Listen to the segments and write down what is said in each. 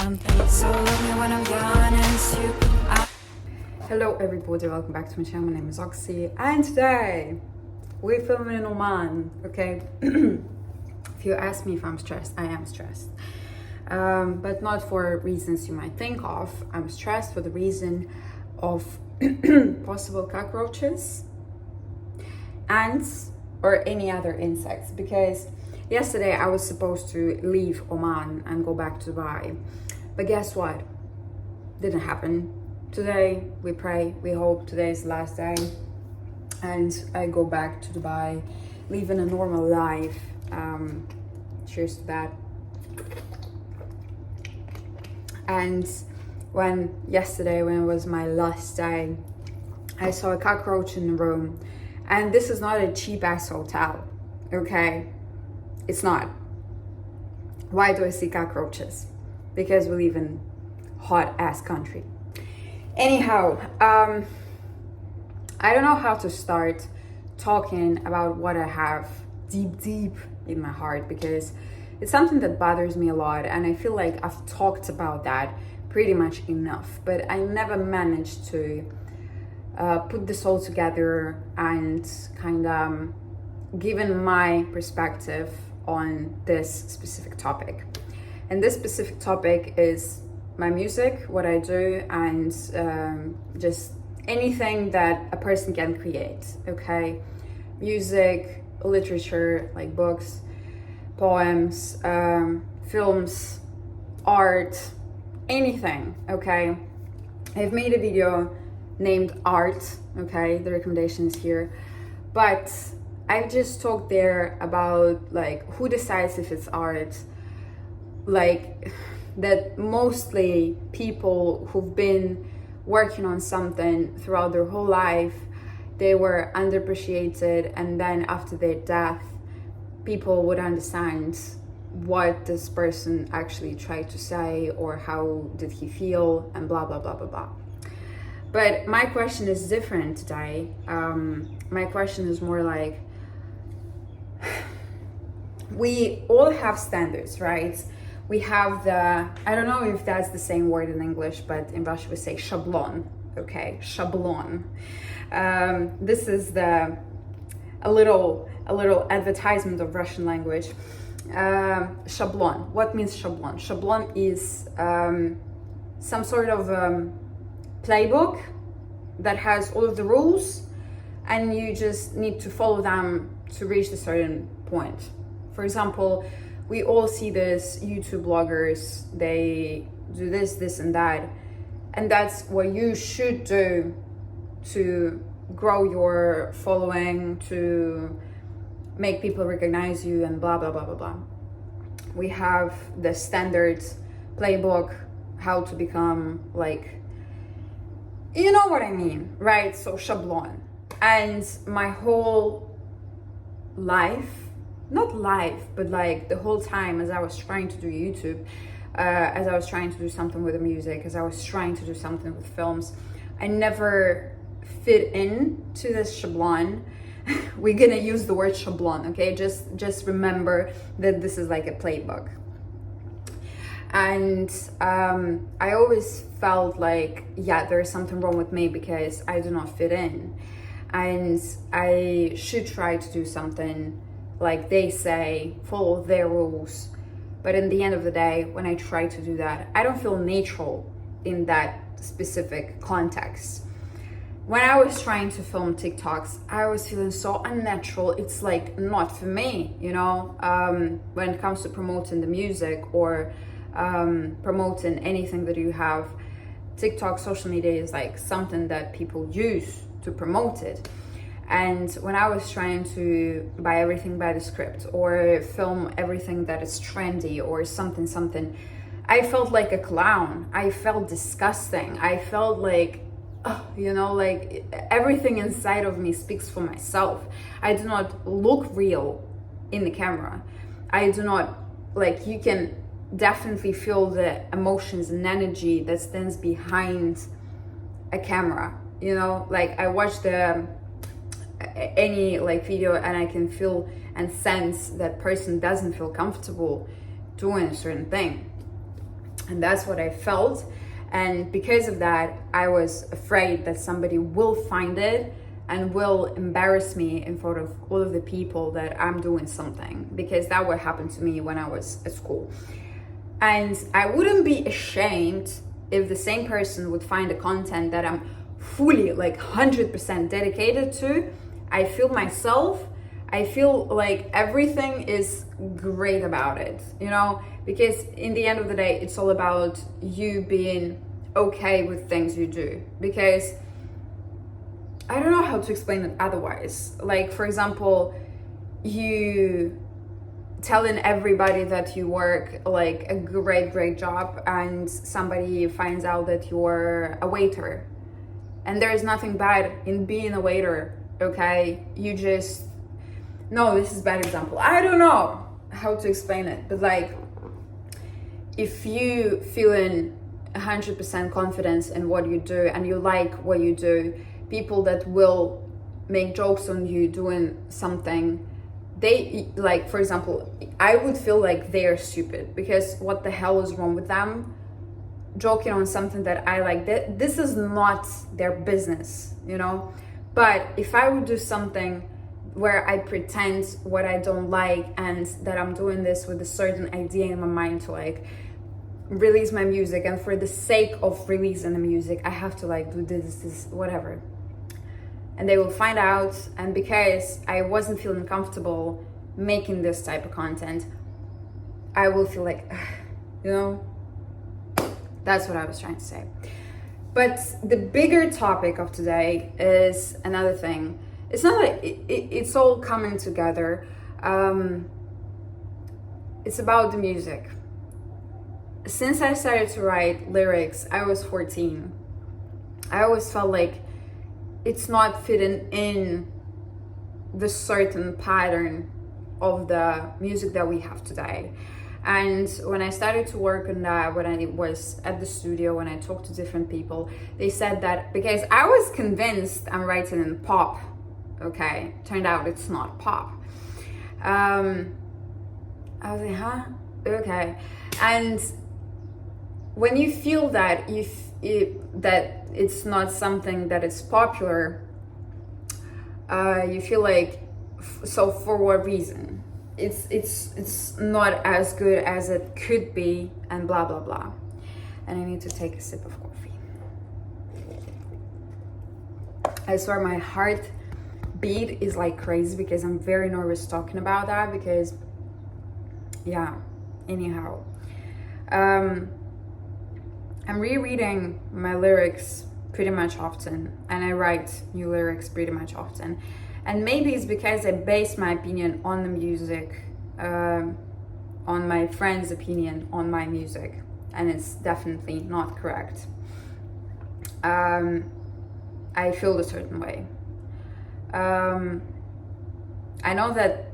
something. So love me when I'm gone and it's you. Hello everybody, welcome back to my channel. My name is Oxy and today we're filming in Oman, okay? If you ask me if I'm stressed, I am stressed. But not for reasons you might think of. I'm stressed for the reason of possible cockroaches, ants, or any other insects, because yesterday I was supposed to leave Oman and go back to Dubai, but guess what? Didn't happen. Today we pray, we hope today is the last day and I go back to Dubai, living a normal life. Cheers to that. And yesterday, when it was my last day, I saw a cockroach in the room. And this is not a cheap ass hotel, okay? It's not. Why do I see cockroaches? Because we live in hot ass country. Anyhow, I don't know how to start talking about what I have deep in my heart, because it's something that bothers me a lot, and I feel like I've talked about that pretty much enough, but I never managed to put this all together and kind of given my perspective on this specific topic. And this specific topic is my music, what I do, and just anything that a person can create, okay? Music, literature, like books, poems, films, art, anything, okay? I've made a video named Art, okay? The recommendation is here. But I've just talked there about like who decides if it's art, like that mostly people who've been working on something throughout their whole life, they were underappreciated, and then after their death, people would understand what this person actually tried to say or how did he feel and blah blah blah blah blah. But my question is different today. My question is more like, we all have standards, right? We have the, I don't know if that's the same word in English, but in Russian we say shablon, okay? Shablon. This is a little advertisement of Russian language. Shablon. What means shablon? Shablon is some sort of playbook that has all of the rules, and you just need to follow them to reach a certain point. For example, we all see this YouTube bloggers, they do this and that, and that's what you should do to grow your following, to make people recognize you, and blah blah blah blah blah. We have the standard playbook, how to become like, you know what I mean, right? So shablon. And my whole life, not life, but like the whole time as I was trying to do YouTube, as I was trying to do something with the music, as I was trying to do something with films, I never fit in to this shablon. We're gonna use the word shablon, okay? Just remember that this is like a playbook. And I always felt like, yeah, there's something wrong with me because I do not fit in, and I should try to do something like they say, follow their rules. But in the end of the day, when I try to do that, I don't feel natural in that specific context. When I was trying to film TikToks, I was feeling so unnatural. It's like not for me, you know, when it comes to promoting the music or promoting anything that you have. TikTok, social media is like something that people use to promote it. And when I was trying to buy everything by the script or film everything that is trendy or something, I felt like a clown. I felt disgusting. I felt like, you know, like everything inside of me speaks for myself. I do not look real in the camera. I do not, like, you can definitely feel the emotions and energy that stands behind a camera, you know? Like I watch any like video and I can feel and sense that person doesn't feel comfortable doing a certain thing. And that's what I felt. And because of that, I was afraid that somebody will find it and will embarrass me in front of all of the people that I'm doing something, because that would happen to me when I was at school. And I wouldn't be ashamed if the same person would find the content that I'm fully, like 100% dedicated to. I feel myself, I feel like everything is great about it, you know, because in the end of the day, it's all about you being okay with things you do. Because I don't know how to explain it otherwise. Like, for example, you telling everybody that you work like a great job, and somebody finds out that you're a waiter. And there is nothing bad in being a waiter, okay? You just, no, this is a bad example. I don't know how to explain it, but like, if you feeling 100% confidence in what you do and you like what you do, people that will make jokes on you doing something, they, like, for example, I would feel like they are stupid, because what the hell is wrong with them joking on something that I like? This is not their business, you know? But if I would do something where I pretend what I don't like, and that I'm doing this with a certain idea in my mind to like release my music, and for the sake of releasing the music, I have to like do this, whatever. And they will find out, and because I wasn't feeling comfortable making this type of content, I will feel like, you know, that's what I was trying to say. But the bigger topic of today is another thing. It's not like it's all coming together. It's about the music. Since I started to write lyrics, I was 14. I always felt like it's not fitting in the certain pattern of the music that we have today. And when I started to work on that, when I was at the studio, when I talked to different people, they said that because I was convinced I'm writing in pop, okay? Turned out it's not pop. I was like, huh? Okay. And when you feel that that it's not something that is popular, you feel like, so for what reason? It's not as good as it could be, and blah blah blah. And I need to take a sip of coffee. I swear my heart beat is like crazy, because I'm very nervous talking about that, because yeah, anyhow, I'm rereading my lyrics pretty much often, and I write new lyrics pretty much often. And maybe it's because I base my opinion on the music, on my friend's opinion on my music, and it's definitely not correct. I feel a certain way. I know that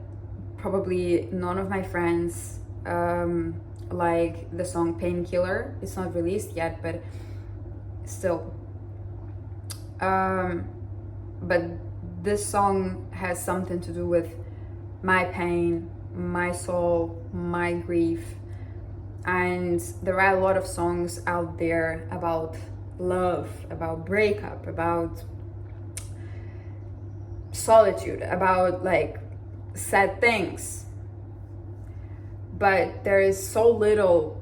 probably none of my friends like the song Painkiller. It's not released yet, but still. But this song has something to do with my pain, my soul, my grief. And there are a lot of songs out there about love, about breakup, about solitude, about like sad things. But there is so little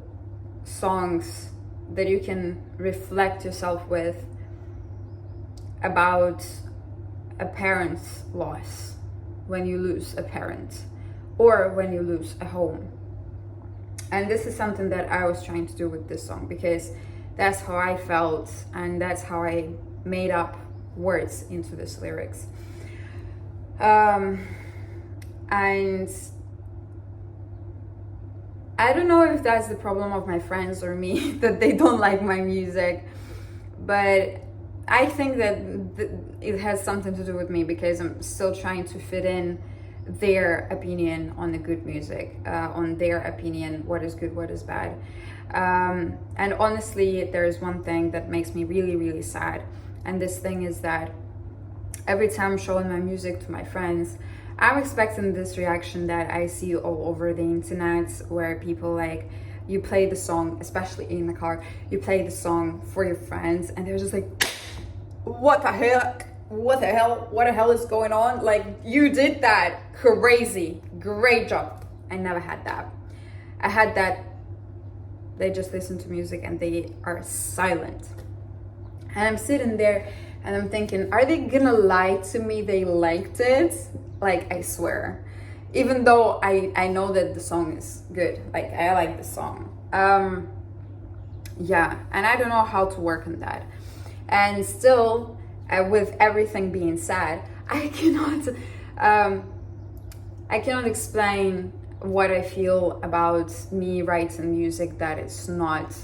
songs that you can reflect yourself with about a parent's loss, when you lose a parent, or when you lose a home. And this is something that I was trying to do with this song, because that's how I felt, and that's how I made up words into this lyrics. And I don't know if that's the problem of my friends or me, that they don't like my music, but I think that it has something to do with me, because I'm still trying to fit in their opinion on the good music, on their opinion, what is good, what is bad. And honestly, there is one thing that makes me really, really sad. And this thing is that every time I'm showing my music to my friends, I'm expecting this reaction that I see all over the internet, where people like you play the song, especially in the car, you play the song for your friends, and they're just like, what the heck? What the hell is going on? Like, you did that, crazy, great job. I never had that. I had that they just listen to music and they are silent. And I'm sitting there and I'm thinking, are they gonna lie to me they liked it? Like, I swear. Even though I know that the song is good. Like, I like the song. Yeah, and I don't know how to work on that. And still, with everything being said, I cannot explain what I feel about me writing music that is not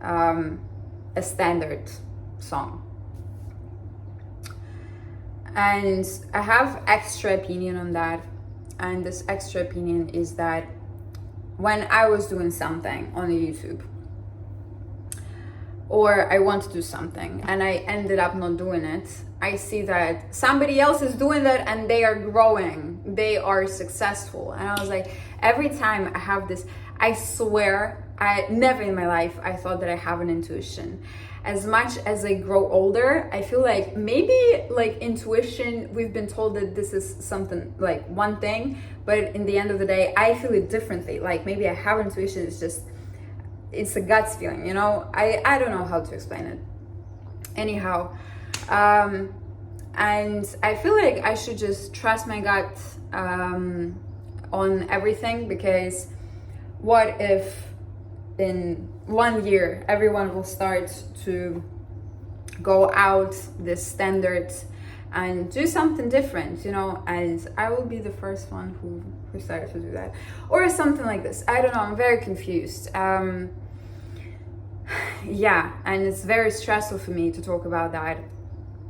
a standard song. And I have extra opinion on that, and this extra opinion is that when I was doing something on YouTube, or I want to do something and I ended up not doing it, I see that somebody else is doing that and they are growing, they are successful. And I was like, every time I have this, I swear, I never in my life I thought that I have an intuition. As much as I grow older, I feel like maybe like intuition, we've been told that this is something like one thing, but in the end of the day, I feel it differently. Like, maybe I have intuition, it's a guts feeling, you know? I don't know how to explain it. Anyhow, and I feel like I should just trust my gut on everything, because what if in 1 year everyone will start to go out this standard and do something different, you know, and I will be the first one who started to do that, or something like this. I don't know, I'm very confused. Yeah, and it's very stressful for me to talk about that,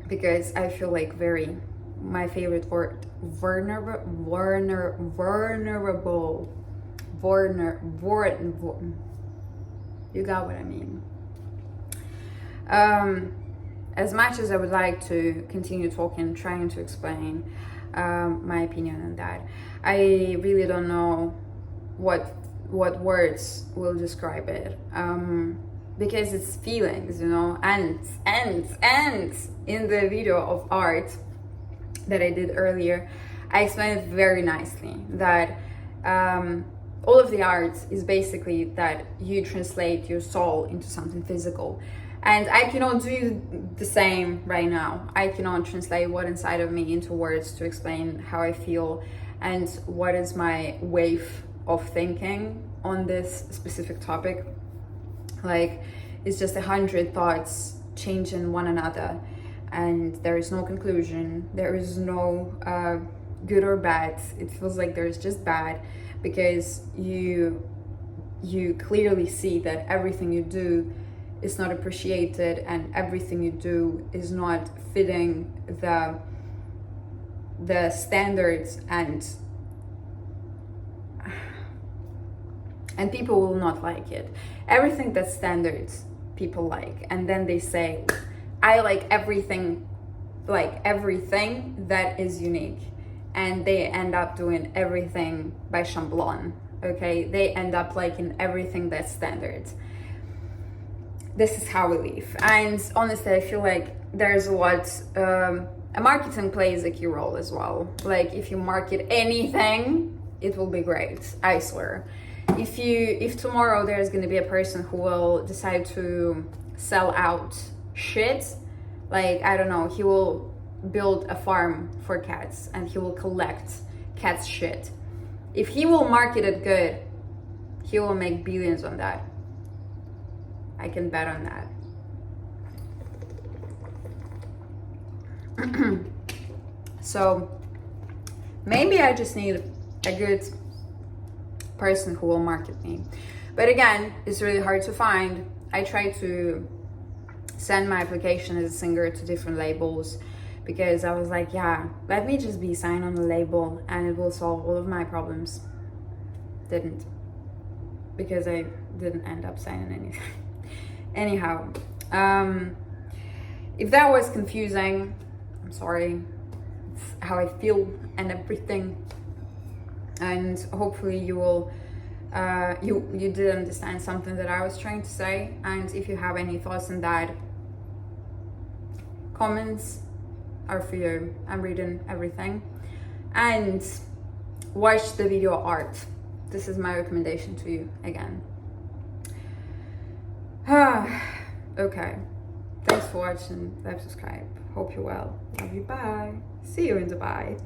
because I feel like my favorite word, vulnerable, you got what I mean. As much as I would like to continue talking, trying to explain my opinion on that, I really don't know what words will describe it, because it's feelings, you know. And in the video of art that I did earlier, I explained it very nicely that all of the art is basically that you translate your soul into something physical. And I cannot do the same right now. I cannot translate what inside of me into words to explain how I feel and what is my wave of thinking on this specific topic. Like, it's just 100 thoughts changing one another, and there is no conclusion. There is no good or bad. It feels like there's just bad, because you clearly see that everything you do is not appreciated, and everything you do is not fitting the standards, and people will not like it. Everything that's standards, people like, and then they say, I like everything that is unique, and they end up doing everything by Chamblon. Okay, they end up liking everything that's standard. This is how we live. And honestly, I feel like there's a lot, marketing plays a key role as well. Like, if you market anything, it will be great, I swear. If tomorrow there's gonna be a person who will decide to sell out shit, like, I don't know, he will build a farm for cats and he will collect cats' shit. If he will market it good, he will make billions on that. I can bet on that. So maybe I just need a good person who will market me. But again, it's really hard to find. I try to send my application as a singer to different labels, because I was like, yeah, let me just be signed on a label and it will solve all of my problems. Didn't, because I didn't end up signing anything. Anyhow, if that was confusing, I'm sorry. It's how I feel and everything. And hopefully you will you did understand something that I was trying to say. And if you have any thoughts on that, comments are for you. I'm reading everything. And watch the video art. This is my recommendation to you again. Okay, thanks for watching. Like, subscribe. Hope you're well. Love you. Bye. See you in Dubai.